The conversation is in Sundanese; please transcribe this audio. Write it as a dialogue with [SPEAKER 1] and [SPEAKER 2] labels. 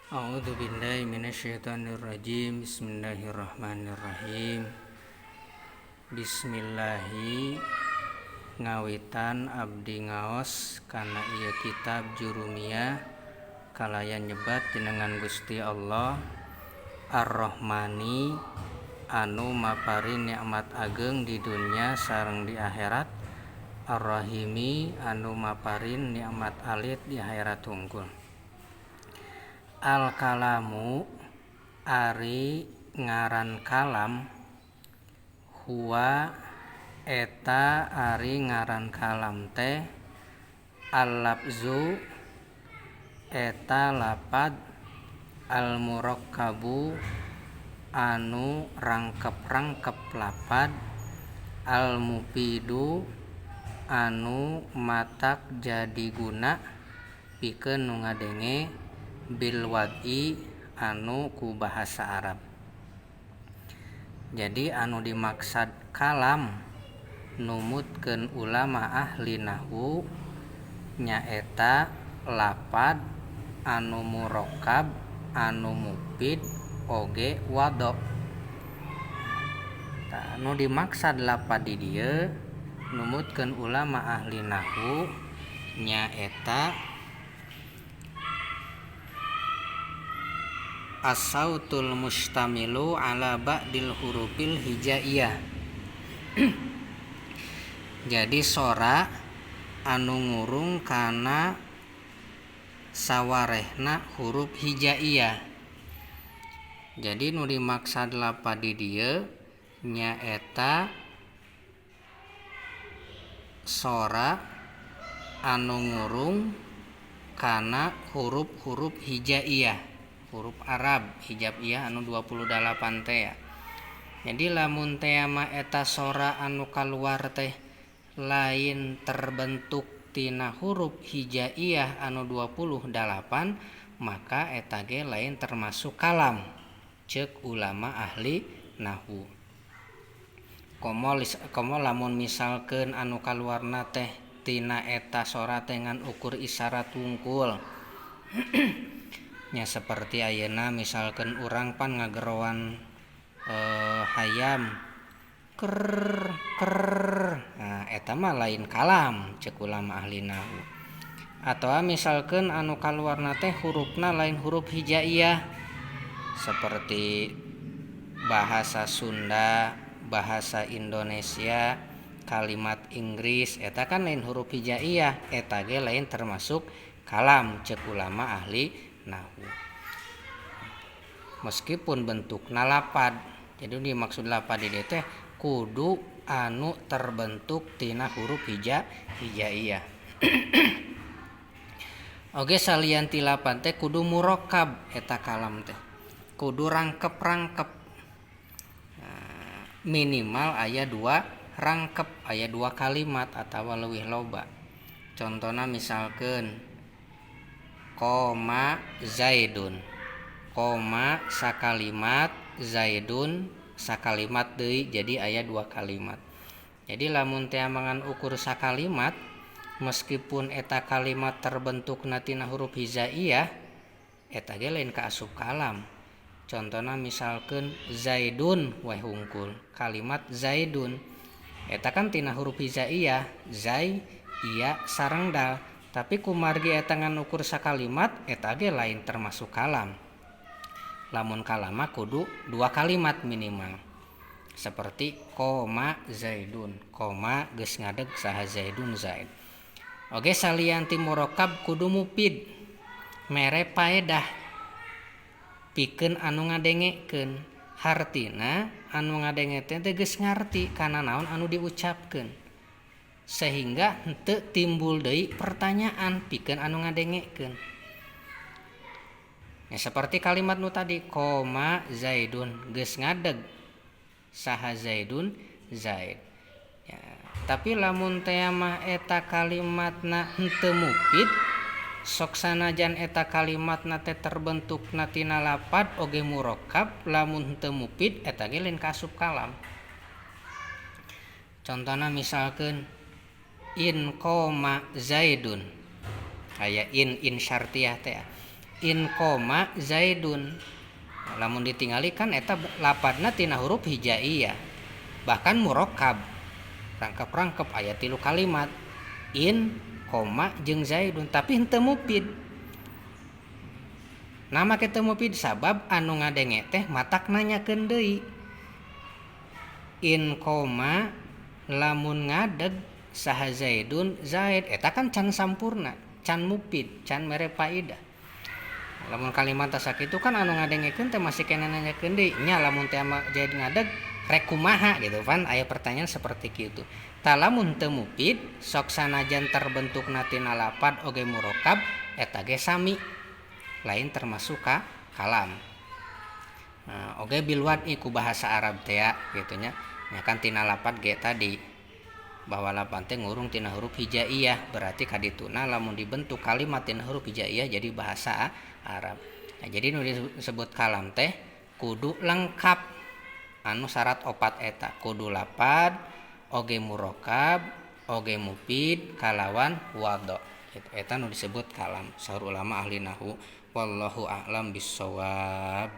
[SPEAKER 1] A'udzu billahi minasyaitonir rajim. Bismillahirrahmanirrahim. Bismillahi ngawitan abdi ngaos kana ieu kitab Jurumiyah kalayan nyebat jenengan Gusti Allah Ar-Rahmani anu mapari nikmat ageng di dunia sareng di akhirat, Ar-Rahimi anu maparin nikmat alit di akhirat hungkul. Al-kalamu ari ngaran kalam, huwa eta ari ngaran kalam teh, al-lafzu eta lapad, al-murakkabu anu rangkep-rangkep lapad, al-mufidu anu matak jadi guna pikeun nu ngadenge, bil wad'i anu ku bahasa Arab. Jadi anu dimaksad kalam numutkeun ulama ahli nahwu nyaeta lapad anu murakkab anu mufid oge wado. Anu dimaksad lapad di dieu numutkeun ulama ahli nahwu nyaeta as-sautul mustamilu ala ba'dil hurufil hijaiyah. Jadi sora anu ngurung kana sawarehna huruf hijaiyah. Jadi nu dimaksad lapad di dieu nyaeta sora anu ngurung kana huruf-huruf hijaiyah, huruf Arab hijaiyah anu 28 teh ya. Jadi lamun teh mah eta sora anu kaluar teh lain terbentuk tina huruf hijaiyah anu 28, maka eta ge lain termasuk kalam ceuk ulama ahli nahwu. Komo lamun misalkeun anu kaluarna teh tina eta sora teh ngan ukur isyarat wungkul. Nya seperti ayeuna misalkan urang pan ngagerowan hayam ker. Nah eta mah lain kalam ceuk ulama ahli nahwu. Atawa misalkan anu kaluarna teh hurufna lain huruf hijaiyah seperti bahasa Sunda, bahasa Indonesia, kalimat Inggris eta kan lain huruf hijaiyah, eta ge lain termasuk kalam ceuk ulama ahli nahwu. Meskipun bentukna lapad, jadi dimaksud lapad di teh kudu anu terbentuk tina huruf hijaiyah. Oge salian ti lapad teh kudu murakkab eta kalam teh. Kudu rangkep-rangkep. Minimal aya 2 rangkep, aya 2 kalimat atawa leuwih loba. Contona misalkeun koma zaidun, koma sakalimat, zaidun sakalimat deui, jadi aya 2 kalimat. Jadi lamun teh mangan ukur sakalimat, meskipun eta kalimat terbentukna tina huruf hijaiyah, eta ge lain kaasup kalam. Contona misalkeun zaidun we hungkul, kalimat zaidun eta kan tina huruf hijaiyah, zai iya sareng dal. Tapi kumargi eta ngan ukur sakalimat, eta ge lain termasuk kalam. Lamun kalam mah kudu 2 kalimat minimal. Seperti koma zaidun, koma geus ngadeg saha zaidun zaid. Oge salian ti murakkab kudu mufid, mere paedah pikeun anu ngadengekeun. Hartina anu ngadenge teh geus ngarti kana naon anu diucapkeun. Sehingga henteu timbul deui pertanyaan pikeun anu ngadengekeun. Ya seperti kalimat nu tadi koma zaidun geus ngadeg saha zaidun zaid. Ya, tapi lamun teh mah eta kalimatna henteu mufid, sok sanajan eta kalimatna teh terbentukna tina lapad oge murakkab, lamun henteu mufid eta ge lain kaasup kalam. Contona misalkeun in koma zaidun, aya in syartiyah teh in koma Zaidun. Lamun ditingali kan eta lapadna tina huruf hijaiyah, bahkan murakkab rangkep-rangkep aya 3 kalimat in koma jeung Zaidun, tapi henteu mufid. Nama kita mufid sabab anu ngadenge teh matak nanyakeun deui. In koma lamun ngadeg saha Zaidun Zaid eta kan can sampurna, can mufid, can mere faidah. Lamun kalimat sakitu kan anu ngadengekeun teh masih kena nanyakeun deui nya lamun teh Zaid ngadeg rek kumaha gitu kan, aya pertanyaan seperti kitu. Ta lamun teu mufid sok sanajan terbentukna tina lapad oge murakkab eta ge sami lain termasuk ka kalam. Oge bilwad iku bahasa Arab teh gitu nya. Nya kan tina lapad ge tadi bahwa lapad teh ngurung tina huruf hijaiyah, berarti kadituna lamun dibentuk kalimat tina huruf hijaiyah jadi bahasa Arab. Nah, jadi nu disebut kalam teh kudu lengkap anu syarat opat eta, kudu lapad oge murakkab oge mufid kalawan wadha. Eta nu disebut kalam saur ulama ahli nahwu. Wallahu a'lam bissawab.